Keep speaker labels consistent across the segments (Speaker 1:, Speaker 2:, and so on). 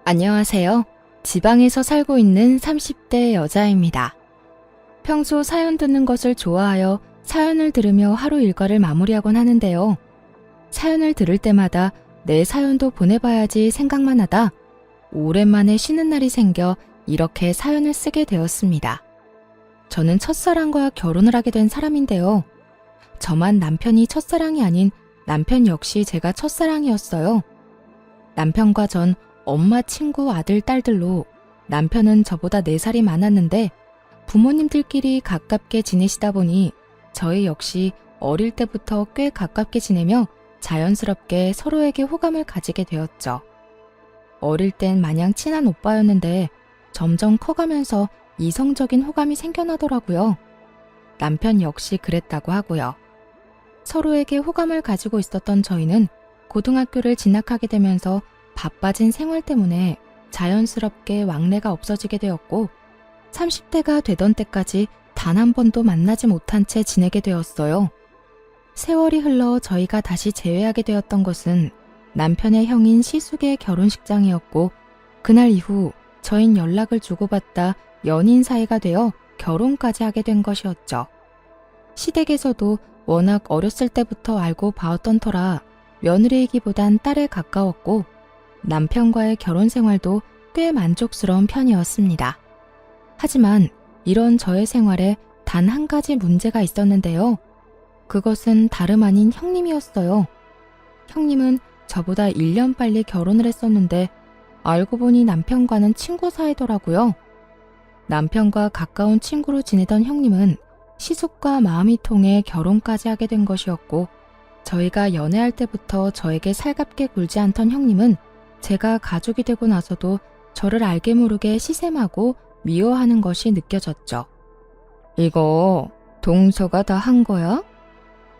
Speaker 1: 안녕하세요. 지방에서 살고 있는 30대 여자입니다. 평소 사연 듣는 것을 좋아하여 사연을 들으며 하루 일과를 마무리하곤 하는데요. 사연을 들을 때마다 내 사연도 보내봐야지 생각만 하다 오랜만에 쉬는 날이 생겨 이렇게 사연을 쓰게 되었습니다. 저는 첫사랑과 결혼을 하게 된 사람인데요. 저만 남편이 첫사랑이 아닌 남편 역시 제가 첫사랑이었어요. 남편과 전 엄마 친구 아들, 딸들로 남편은 저보다 4살이 많았는데 부모님들끼리 가깝게 지내시다 보니 저희 역시 어릴 때부터 꽤 가깝게 지내며 자연스럽게 서로에게 호감을 가지게 되었죠. 어릴 땐 마냥 친한 오빠였는데 점점 커가면서 이성적인 호감이 생겨나더라고요. 남편 역시 그랬다고 하고요. 서로에게 호감을 가지고 있었던 저희는 고등학교를 진학하게 되면서 바빠진 생활 때문에 자연스럽게 왕래가 없어지게 되었고 30대가 되던 때까지 단 한 번도 만나지 못한 채 지내게 되었어요. 세월이 흘러 저희가 다시 재회하게 되었던 것은 남편의 형인 시숙의 결혼식장이었고 그날 이후 저흰 연락을 주고받다 연인 사이가 되어 결혼까지 하게 된 것이었죠. 시댁에서도 워낙 어렸을 때부터 알고 봐왔던 터라 며느리이기보단 딸에 가까웠고 남편과의 결혼 생활도 꽤 만족스러운 편이었습니다. 하지만 이런 저의 생활에 단 한 가지 문제가 있었는데요. 그것은 다름 아닌 형님이었어요. 형님은 저보다 1년 빨리 결혼을 했었는데 알고 보니 남편과는 친구 사이더라고요. 남편과 가까운 친구로 지내던 형님은 시숙과 마음이 통해 결혼까지 하게 된 것이었고 저희가 연애할 때부터 저에게 살갑게 굴지 않던 형님은 제가 가족이 되고 나서도 저를 알게 모르게 시샘하고 미워하는 것이 느껴졌죠. 이거 동서가 다 한 거야?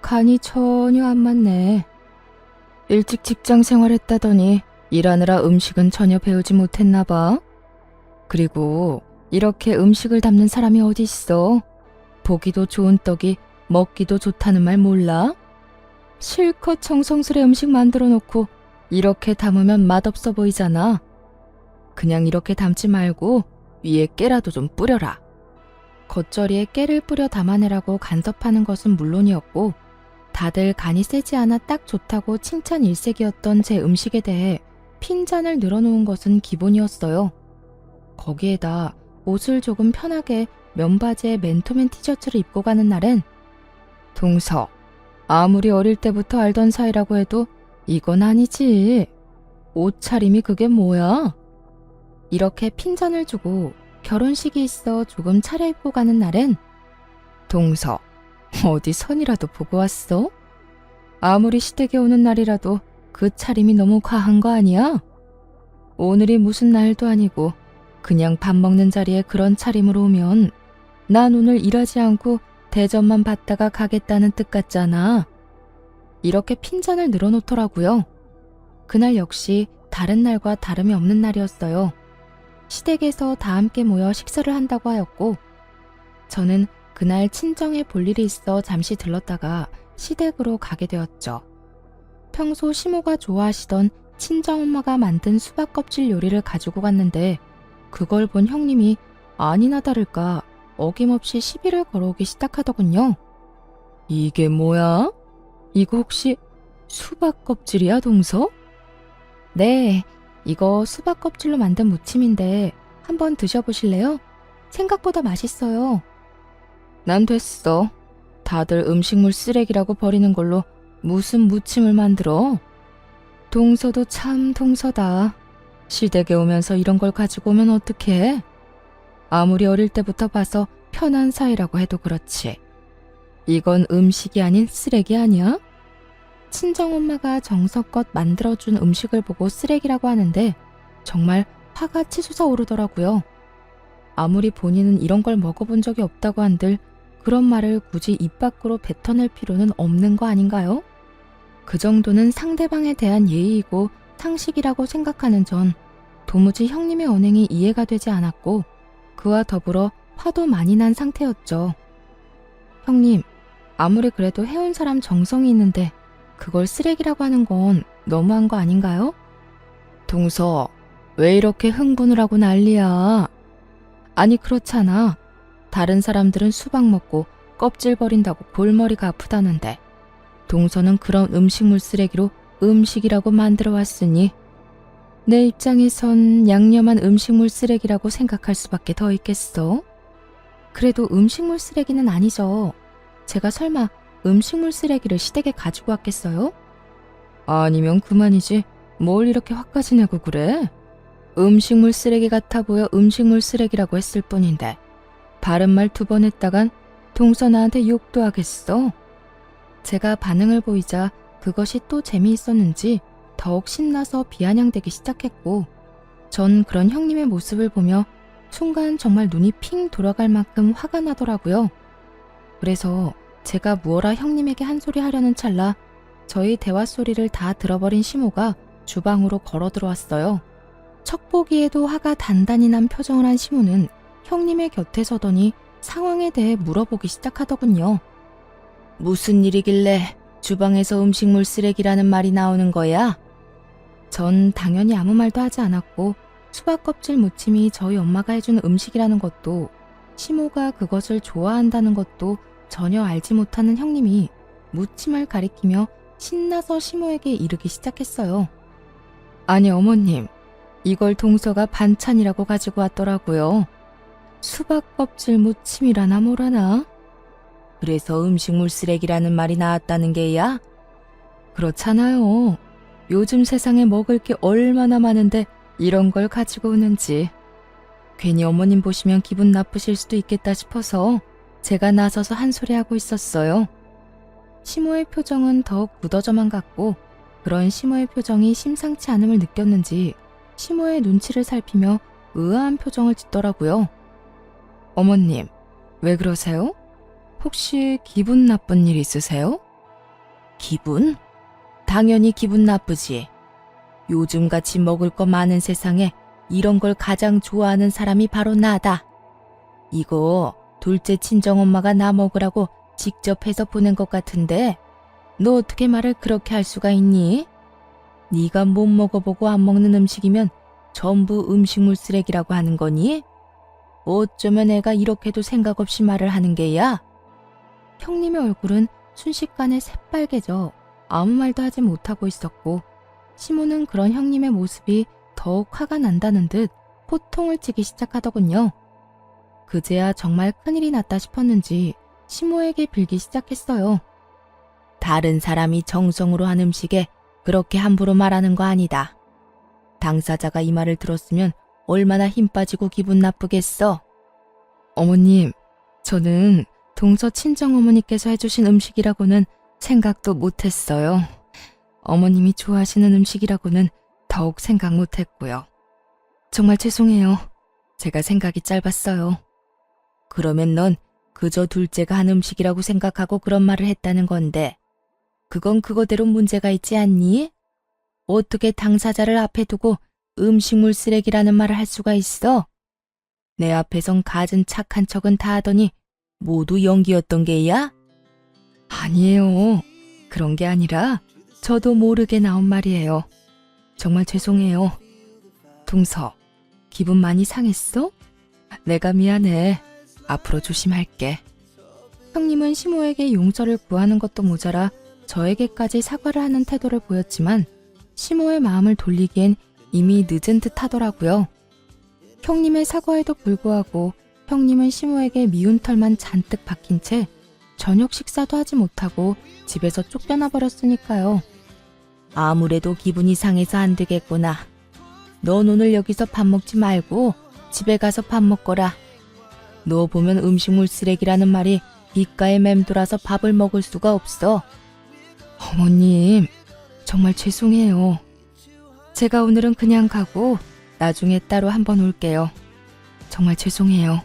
Speaker 1: 간이 전혀 안 맞네. 일찍 직장 생활했다더니 일하느라 음식은 전혀 배우지 못했나 봐. 그리고 이렇게 음식을 담는 사람이 어디 있어? 보기도 좋은 떡이 먹기도 좋다는 말 몰라? 실컷 정성스레 음식 만들어 놓고 이렇게 담으면 맛없어 보이잖아. 그냥 이렇게 담지 말고 위에 깨라도 좀 뿌려라. 겉절이에 깨를 뿌려 담아내라고 간섭하는 것은 물론이었고 다들 간이 세지 않아 딱 좋다고 칭찬 일색이었던 제 음식에 대해 핀잔을 늘어놓은 것은 기본이었어요. 거기에다 옷을 조금 편하게 면바지에 맨투맨 티셔츠를 입고 가는 날엔 동서, 아무리 어릴 때부터 알던 사이라고 해도 이건 아니지. 옷차림이 그게 뭐야? 이렇게 핀잔을 주고 결혼식이 있어 조금 차려입고 가는 날엔 동서, 어디 선이라도 보고 왔어? 아무리 시댁에 오는 날이라도 그 차림이 너무 과한 거 아니야? 오늘이 무슨 날도 아니고 그냥 밥 먹는 자리에 그런 차림으로 오면 난 오늘 일하지 않고 대접만 받다가 가겠다는 뜻 같잖아. 이렇게 핀잔을 늘어놓더라고요. 그날 역시 다른 날과 다름이 없는 날이었어요. 시댁에서 다 함께 모여 식사를 한다고 하였고 저는 그날 친정에 볼 일이 있어 잠시 들렀다가 시댁으로 가게 되었죠. 평소 시모가 좋아하시던 친정엄마가 만든 수박 껍질 요리를 가지고 갔는데 그걸 본 형님이 아니나 다를까 어김없이 시비를 걸어오기 시작하더군요. 이게 뭐야? 이거 혹시 수박 껍질이야, 동서? 네, 이거 수박 껍질로 만든 무침인데 한번 드셔보실래요? 생각보다 맛있어요. 난 됐어. 다들 음식물 쓰레기라고 버리는 걸로 무슨 무침을 만들어? 동서도 참 동서다. 시댁에 오면서 이런 걸 가지고 오면 어떡해? 아무리 어릴 때부터 봐서 편한 사이라고 해도 그렇지. 이건 음식이 아닌 쓰레기 아니야? 친정엄마가 정성껏 만들어준 음식을 보고 쓰레기라고 하는데 정말 화가 치솟아 오르더라고요. 아무리 본인은 이런 걸 먹어본 적이 없다고 한들 그런 말을 굳이 입 밖으로 뱉어낼 필요는 없는 거 아닌가요? 그 정도는 상대방에 대한 예의이고 상식이라고 생각하는 전 도무지 형님의 언행이 이해가 되지 않았고 그와 더불어 화도 많이 난 상태였죠. 형님, 아무리 그래도 해온 사람 정성이 있는데 그걸 쓰레기라고 하는 건 너무한 거 아닌가요? 동서, 왜 이렇게 흥분을 하고 난리야? 아니 그렇잖아. 다른 사람들은 수박 먹고 껍질 버린다고 골머리가 아프다는데 동서는 그런 음식물 쓰레기로 음식이라고 만들어 왔으니 내 입장에선 양념한 음식물 쓰레기라고 생각할 수밖에 더 있겠어? 그래도 음식물 쓰레기는 아니죠. 제가 설마 음식물 쓰레기를 시댁에 가지고 왔겠어요? 아니면 그만이지. 뭘 이렇게 화까지 내고 그래? 음식물 쓰레기 같아 보여 음식물 쓰레기라고 했을 뿐인데 바른말 2번 했다간 동서 나한테 욕도 하겠어. 제가 반응을 보이자 그것이 또 재미있었는지 더욱 신나서 비아냥대기 시작했고 전 그런 형님의 모습을 보며 순간 정말 눈이 핑 돌아갈 만큼 화가 나더라고요. 그래서 제가 무어라 형님에게 한 소리 하려는 찰나 저희 대화 소리를 다 들어버린 시모가 주방으로 걸어 들어왔어요. 척 보기에도 화가 단단히 난 표정을 한 시모는 형님의 곁에 서더니 상황에 대해 물어보기 시작하더군요. 무슨 일이길래 주방에서 음식물 쓰레기라는 말이 나오는 거야? 전 당연히 아무 말도 하지 않았고 수박 껍질 무침이 저희 엄마가 해준 음식이라는 것도 시모가 그것을 좋아한다는 것도 전혀 알지 못하는 형님이 무침을 가리키며 신나서 시모에게 이르기 시작했어요. 아니 어머님, 이걸 동서가 반찬이라고 가지고 왔더라고요. 수박 껍질 무침이라나 뭐라나? 그래서 음식물 쓰레기라는 말이 나왔다는 게야? 그렇잖아요. 요즘 세상에 먹을 게 얼마나 많은데 이런 걸 가지고 오는지. 괜히 어머님 보시면 기분 나쁘실 수도 있겠다 싶어서 제가 나서서 한 소리 하고 있었어요. 시모의 표정은 더욱 굳어져만 갔고 그런 시모의 표정이 심상치 않음을 느꼈는지 시모의 눈치를 살피며 의아한 표정을 짓더라고요. 어머님, 왜 그러세요? 혹시 기분 나쁜 일 있으세요? 기분? 당연히 기분 나쁘지. 요즘같이 먹을 거 많은 세상에 이런 걸 가장 좋아하는 사람이 바로 나다. 이거 둘째 친정엄마가 나 먹으라고 직접 해서 보낸 것 같은데 너 어떻게 말을 그렇게 할 수가 있니? 네가 못 먹어보고 안 먹는 음식이면 전부 음식물 쓰레기라고 하는 거니? 어쩌면 애가 이렇게도 생각 없이 말을 하는 게야? 형님의 얼굴은 순식간에 새빨개져 아무 말도 하지 못하고 있었고 시모는 그런 형님의 모습이 더욱 화가 난다는 듯 호통을 치기 시작하더군요. 그제야 정말 큰일이 났다 싶었는지 시모에게 빌기 시작했어요. 다른 사람이 정성으로 한 음식에 그렇게 함부로 말하는 거 아니다. 당사자가 이 말을 들었으면 얼마나 힘 빠지고 기분 나쁘겠어. 어머님, 저는 동서 친정어머니께서 해주신 음식이라고는 생각도 못했어요. 어머님이 좋아하시는 음식이라고는 더욱 생각 못했고요. 정말 죄송해요. 제가 생각이 짧았어요. 그러면 넌 그저 둘째가 한 음식이라고 생각하고 그런 말을 했다는 건데 그건 그거대로 문제가 있지 않니? 어떻게 당사자를 앞에 두고 음식물 쓰레기라는 말을 할 수가 있어? 내 앞에선 갖은 착한 척은 다 하더니 모두 연기였던 게야? 아니에요. 그런 게 아니라 저도 모르게 나온 말이에요. 정말 죄송해요. 동서, 기분 많이 상했어? 내가 미안해. 앞으로 조심할게. 형님은 시모에게 용서를 구하는 것도 모자라 저에게까지 사과를 하는 태도를 보였지만 시모의 마음을 돌리기엔 이미 늦은 듯 하더라고요. 형님의 사과에도 불구하고 형님은 시모에게 미운 털만 잔뜩 박힌 채 저녁 식사도 하지 못하고 집에서 쫓겨나 버렸으니까요. 아무래도 기분이 상해서 안 되겠구나. 넌 오늘 여기서 밥 먹지 말고 집에 가서 밥 먹거라. 너 보면 음식물 쓰레기라는 말이 귓가에 맴돌아서 밥을 먹을 수가 없어. 어머님, 정말 죄송해요. 제가 오늘은 그냥 가고 나중에 따로 한번 올게요. 정말 죄송해요.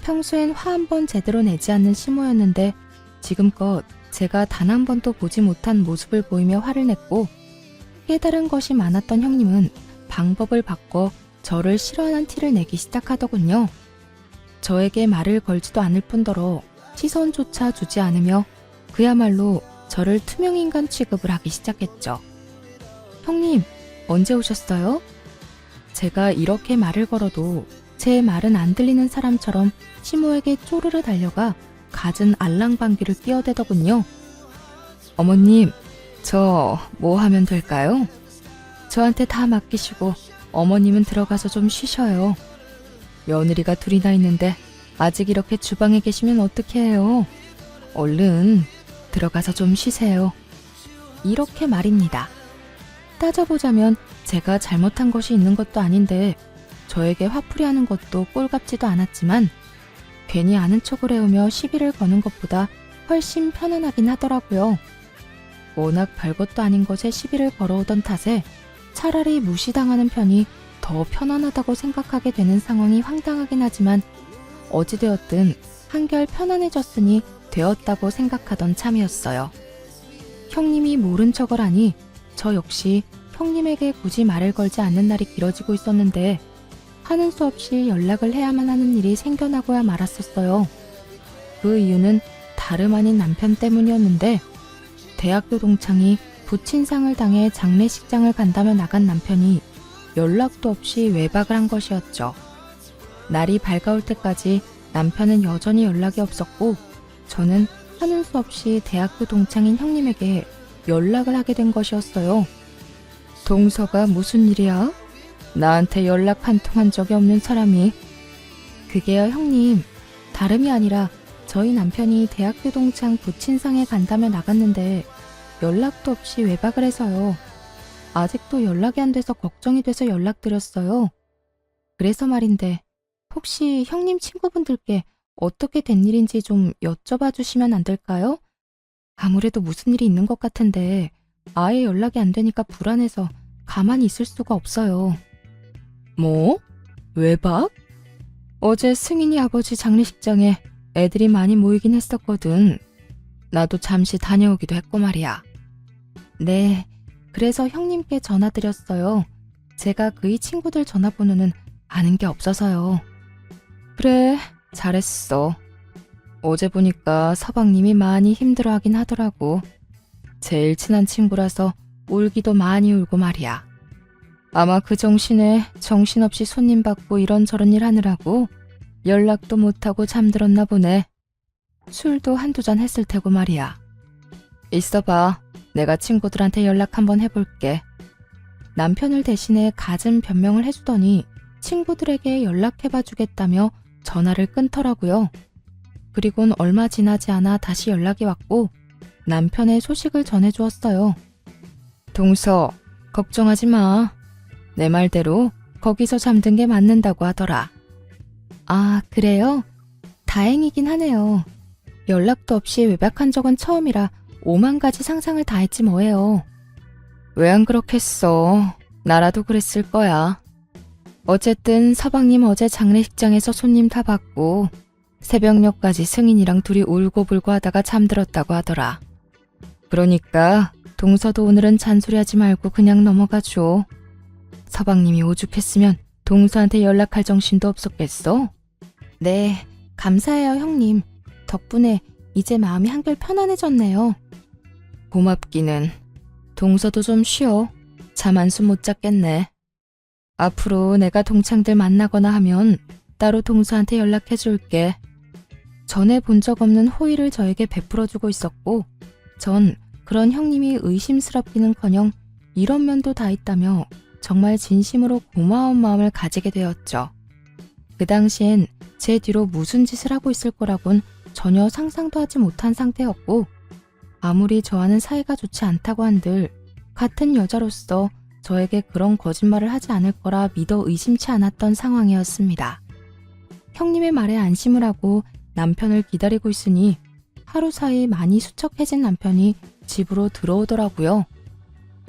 Speaker 1: 평소엔 화 한 번 제대로 내지 않는 시모였는데 지금껏 제가 단 한 번도 보지 못한 모습을 보이며 화를 냈고 깨달은 것이 많았던 형님은 방법을 바꿔 저를 싫어하는 티를 내기 시작하더군요. 저에게 말을 걸지도 않을 뿐더러 시선조차 주지 않으며 그야말로 저를 투명인간 취급을 하기 시작했죠. 형님, 언제 오셨어요? 제가 이렇게 말을 걸어도 제 말은 안 들리는 사람처럼 시모에게 쪼르르 달려가 갖은 알랑방귀를 끼어대더군요. 어머님, 저 뭐 하면 될까요? 저한테 다 맡기시고 어머님은 들어가서 좀 쉬셔요. 며느리가 둘이나 있는데 아직 이렇게 주방에 계시면 어떻게 해요? 얼른 들어가서 좀 쉬세요. 이렇게 말입니다. 따져보자면 제가 잘못한 것이 있는 것도 아닌데 저에게 화풀이하는 것도 꼴같지도 않았지만 괜히 아는 척을 해오며 시비를 거는 것보다 훨씬 편안하긴 하더라고요. 워낙 별것도 아닌 것에 시비를 걸어오던 탓에 차라리 무시당하는 편이 더 편안하다고 생각하게 되는 상황이 황당하긴 하지만 어찌되었든 한결 편안해졌으니 되었다고 생각하던 참이었어요. 형님이 모른 척을 하니 저 역시 형님에게 굳이 말을 걸지 않는 날이 길어지고 있었는데 하는 수 없이 연락을 해야만 하는 일이 생겨나고야 말았었어요. 그 이유는 다름 아닌 남편 때문이었는데 대학교 동창이 부친상을 당해 장례식장을 간다며 나간 남편이 연락도 없이 외박을 한 것이었죠. 날이 밝아올 때까지 남편은 여전히 연락이 없었고 저는 하는 수 없이 대학교 동창인 형님에게 연락을 하게 된 것이었어요. 동서가 무슨 일이야? 나한테 연락 한 통 한 적이 없는 사람이. 그게요 형님, 다름이 아니라 저희 남편이 대학교 동창 부친상에 간다며 나갔는데 연락도 없이 외박을 해서요. 아직도 연락이 안 돼서 걱정이 돼서 연락드렸어요. 그래서 말인데 혹시 형님 친구분들께 어떻게 된 일인지 좀 여쭤봐 주시면 안 될까요? 아무래도 무슨 일이 있는 것 같은데 아예 연락이 안 되니까 불안해서 가만히 있을 수가 없어요. 뭐? 외박? 어제 승인이 아버지 장례식장에 애들이 많이 모이긴 했었거든. 나도 잠시 다녀오기도 했고 말이야. 네, 그래서 형님께 전화드렸어요. 제가 그이 친구들 전화번호는 아는 게 없어서요. 그래, 잘했어. 어제 보니까 서방님이 많이 힘들어하긴 하더라고. 제일 친한 친구라서 울기도 많이 울고 말이야. 아마 그 정신에 정신없이 손님 받고 이런저런 일 하느라고 연락도 못하고 잠들었나 보네. 술도 한두 잔 했을 테고 말이야. 있어봐. 내가 친구들한테 연락 한번 해볼게. 남편을 대신해 갖은 변명을 해주더니 친구들에게 연락해봐 주겠다며 전화를 끊더라고요. 그리곤 얼마 지나지 않아 다시 연락이 왔고 남편의 소식을 전해주었어요. 동서, 걱정하지 마. 내 말대로 거기서 잠든 게 맞는다고 하더라. 아, 그래요? 다행이긴 하네요. 연락도 없이 외박한 적은 처음이라 5만 가지 상상을 다 했지 뭐예요. 왜 안 그렇겠어. 나라도 그랬을 거야. 어쨌든 서방님 어제 장례식장에서 손님 다 받고 새벽녘까지 승인이랑 둘이 울고불고 하다가 잠들었다고 하더라. 그러니까 동서도 오늘은 잔소리하지 말고 그냥 넘어가줘. 서방님이 오죽했으면 동서한테 연락할 정신도 없었겠어? 네, 감사해요 형님. 덕분에 이제 마음이 한결 편안해졌네요. 고맙기는. 동서도 좀 쉬어. 잠 한숨 못 잤겠네. 앞으로 내가 동창들 만나거나 하면 따로 동서한테 연락해 줄게. 전에 본 적 없는 호의를 저에게 베풀어주고 있었고 전 그런 형님이 의심스럽기는커녕 이런 면도 다 있다며 정말 진심으로 고마운 마음을 가지게 되었죠. 그 당시엔 제 뒤로 무슨 짓을 하고 있을 거라곤 전혀 상상도 하지 못한 상태였고 아무리 저와는 사이가 좋지 않다고 한들 같은 여자로서 저에게 그런 거짓말을 하지 않을 거라 믿어 의심치 않았던 상황이었습니다. 형님의 말에 안심을 하고 남편을 기다리고 있으니 하루 사이 많이 수척해진 남편이 집으로 들어오더라고요.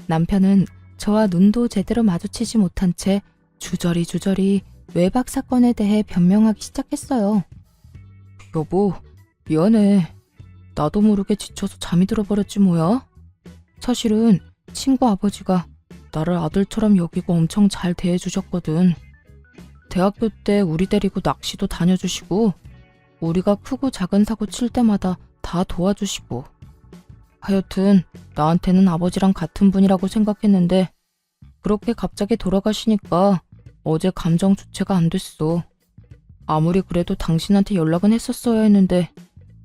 Speaker 1: 남편은 저와 눈도 제대로 마주치지 못한 채 주저리 외박 사건에 대해 변명하기 시작했어요. 여보, 미안해. 나도 모르게 지쳐서 잠이 들어버렸지 뭐야. 사실은 친구 아버지가 나를 아들처럼 여기고 엄청 잘 대해주셨거든. 대학교 때 우리 데리고 낚시도 다녀주시고 우리가 크고 작은 사고 칠 때마다 다 도와주시고 하여튼 나한테는 아버지랑 같은 분이라고 생각했는데 그렇게 갑자기 돌아가시니까 어제 감정 주체가 안 됐어. 아무리 그래도 당신한테 연락은 했었어야 했는데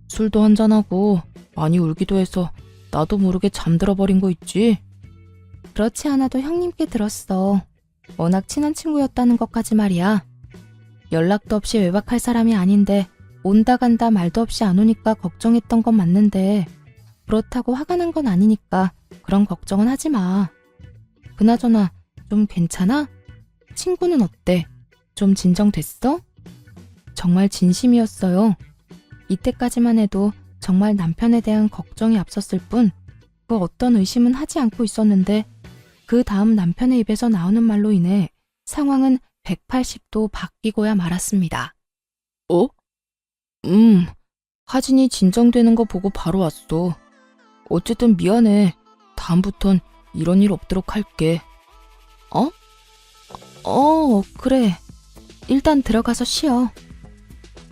Speaker 1: 술도 한잔하고 많이 울기도 해서 나도 모르게 잠들어 버린 거 있지? 그렇지 않아도 형님께 들었어. 워낙 친한 친구였다는 것까지 말이야. 연락도 없이 외박할 사람이 아닌데 온다 간다 말도 없이 안 오니까 걱정했던 건 맞는데 그렇다고 화가 난 건 아니니까 그런 걱정은 하지 마. 그나저나 좀 괜찮아? 친구는 어때? 좀 진정됐어? 정말 진심이었어요. 이때까지만 해도 정말 남편에 대한 걱정이 앞섰을 뿐 그 어떤 의심은 하지 않고 있었는데 그 다음 남편의 입에서 나오는 말로 인해 상황은 180도 바뀌고야 말았습니다. 어? 하진이 진정되는 거 보고 바로 왔어. 어쨌든 미안해. 다음부턴 이런 일 없도록 할게. 그래. 일단 들어가서 쉬어.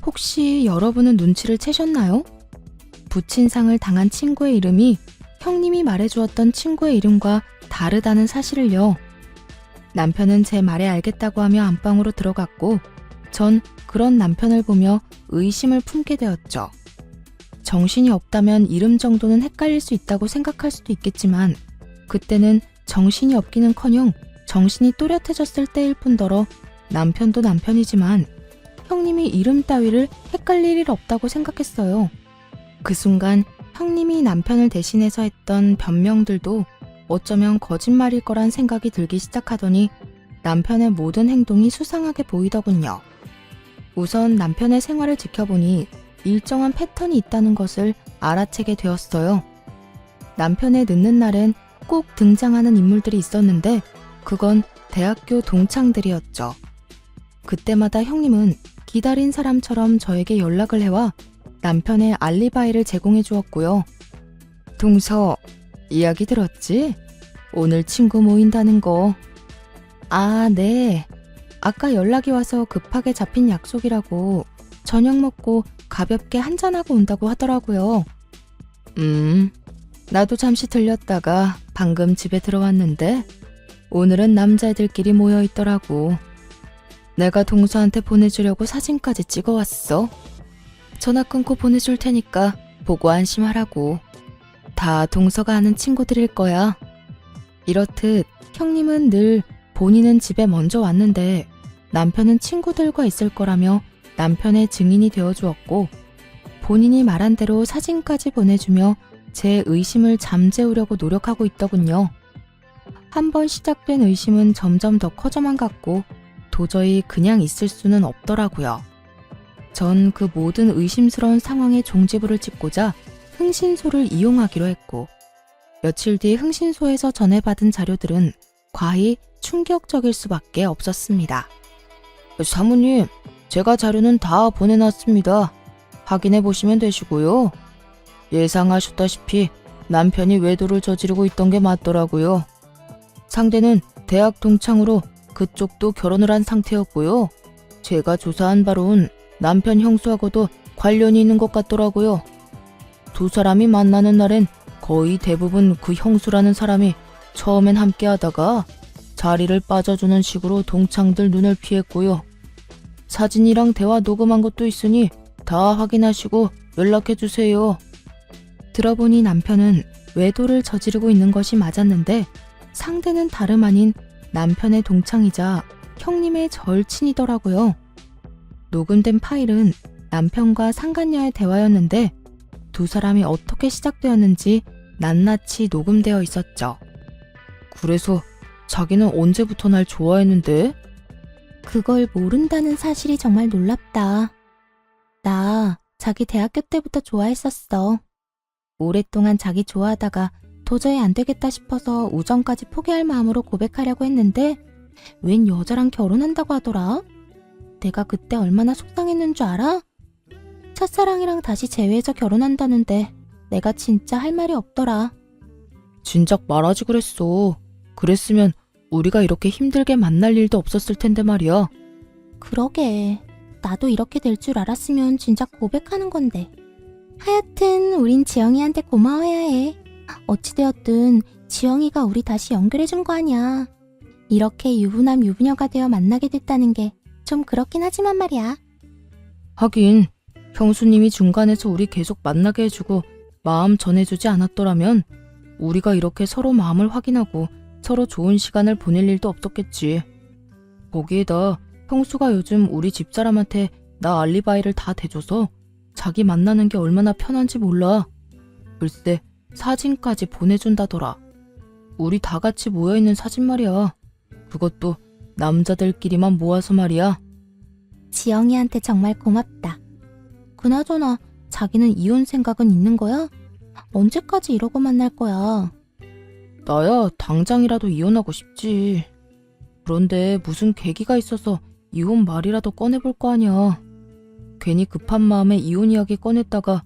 Speaker 1: 혹시 여러분은 눈치를 채셨나요? 부친상을 당한 친구의 이름이 형님이 말해주었던 친구의 이름과 다르다는 사실을요. 남편은 제 말에 알겠다고 하며 안방으로 들어갔고 전 그런 남편을 보며 의심을 품게 되었죠. 정신이 없다면 이름 정도는 헷갈릴 수 있다고 생각할 수도 있겠지만 그때는 정신이 없기는커녕 정신이 또렷해졌을 때일 뿐더러 남편도 남편이지만 형님이 이름 따위를 헷갈릴 일 없다고 생각했어요. 그 순간 형님이 남편을 대신해서 했던 변명들도 어쩌면 거짓말일 거란 생각이 들기 시작하더니 남편의 모든 행동이 수상하게 보이더군요. 우선 남편의 생활을 지켜보니 일정한 패턴이 있다는 것을 알아채게 되었어요. 남편의 늦는 날엔 꼭 등장하는 인물들이 있었는데 그건 대학교 동창들이었죠. 그때마다 형님은 기다린 사람처럼 저에게 연락을 해와 남편의 알리바이를 제공해 주었고요. 동서, 이야기 들었지? 오늘 친구 모인다는 거. 아, 네. 아까 연락이 와서 급하게 잡힌 약속이라고 저녁 먹고 가볍게 한잔하고 온다고 하더라고요. 나도 잠시 들렸다가 방금 집에 들어왔는데 오늘은 남자애들끼리 모여 있더라고. 내가 동서한테 보내주려고 사진까지 찍어왔어. 전화 끊고 보내줄 테니까 보고 안심하라고. 다 동서가 아는 친구들일 거야. 이렇듯 형님은 늘 본인은 집에 먼저 왔는데 남편은 친구들과 있을 거라며 남편의 증인이 되어주었고 본인이 말한 대로 사진까지 보내주며 제 의심을 잠재우려고 노력하고 있더군요. 한번 시작된 의심은 점점 더 커져만 갔고 도저히 그냥 있을 수는 없더라고요. 전 그 모든 의심스러운 상황에 종지부를 찍고자 흥신소를 이용하기로 했고 며칠 뒤 흥신소에서 전해받은 자료들은 과히 충격적일 수밖에 없었습니다. 사모님, 제가 자료는 다 보내놨습니다. 확인해 보시면 되시고요. 예상하셨다시피 남편이 외도를 저지르고 있던 게 맞더라고요. 상대는 대학 동창으로 그쪽도 결혼을 한 상태였고요. 제가 조사한 바론 남편 형수하고도 관련이 있는 것 같더라고요. 두 사람이 만나는 날엔 거의 대부분 그 형수라는 사람이 처음엔 함께 하다가 자리를 빠져주는 식으로 동창들 눈을 피했고요. 사진이랑 대화 녹음한 것도 있으니 다 확인하시고 연락해주세요. 들어보니 남편은 외도를 저지르고 있는 것이 맞았는데 상대는 다름 아닌 남편의 동창이자 형님의 절친이더라고요. 녹음된 파일은 남편과 상간녀의 대화였는데 두 사람이 어떻게 시작되었는지 낱낱이 녹음되어 있었죠. 그래서 자기는 언제부터 날 좋아했는데? 그걸 모른다는 사실이 정말 놀랍다. 나 자기 대학교 때부터 좋아했었어. 오랫동안 자기 좋아하다가 도저히 안 되겠다 싶어서 우정까지 포기할 마음으로 고백하려고 했는데 웬 여자랑 결혼한다고 하더라? 내가 그때 얼마나 속상했는 줄 알아? 첫사랑이랑 다시 재회해서 결혼한다는데 내가 진짜 할 말이 없더라. 진작 말하지 그랬어. 그랬으면 우리가 이렇게 힘들게 만날 일도 없었을 텐데 말이야. 그러게. 나도 이렇게 될 줄 알았으면 진작 고백하는 건데. 하여튼 우린 지영이한테 고마워해야 해. 어찌되었든 지영이가 우리 다시 연결해준 거 아니야.
Speaker 2: 이렇게 유부남 유부녀가 되어 만나게 됐다는 게 좀 그렇긴 하지만 말이야.
Speaker 1: 하긴 형수님이 중간에서 우리 계속 만나게 해주고 마음 전해주지 않았더라면 우리가 이렇게 서로 마음을 확인하고 서로 좋은 시간을 보낼 일도 없었겠지. 거기에다 형수가 요즘 우리 집사람한테 나 알리바이를 다 대줘서 자기 만나는 게 얼마나 편한지 몰라. 글쎄 사진까지 보내준다더라. 우리 다 같이 모여있는 사진 말이야. 그것도 남자들끼리만 모아서 말이야.
Speaker 2: 지영이한테 정말 고맙다. 그나저나 자기는 이혼 생각은 있는 거야? 언제까지 이러고 만날 거야?
Speaker 1: 나야 당장이라도 이혼하고 싶지. 그런데 무슨 계기가 있어서 이혼 말이라도 꺼내볼 거 아니야. 괜히 급한 마음에 이혼 이야기 꺼냈다가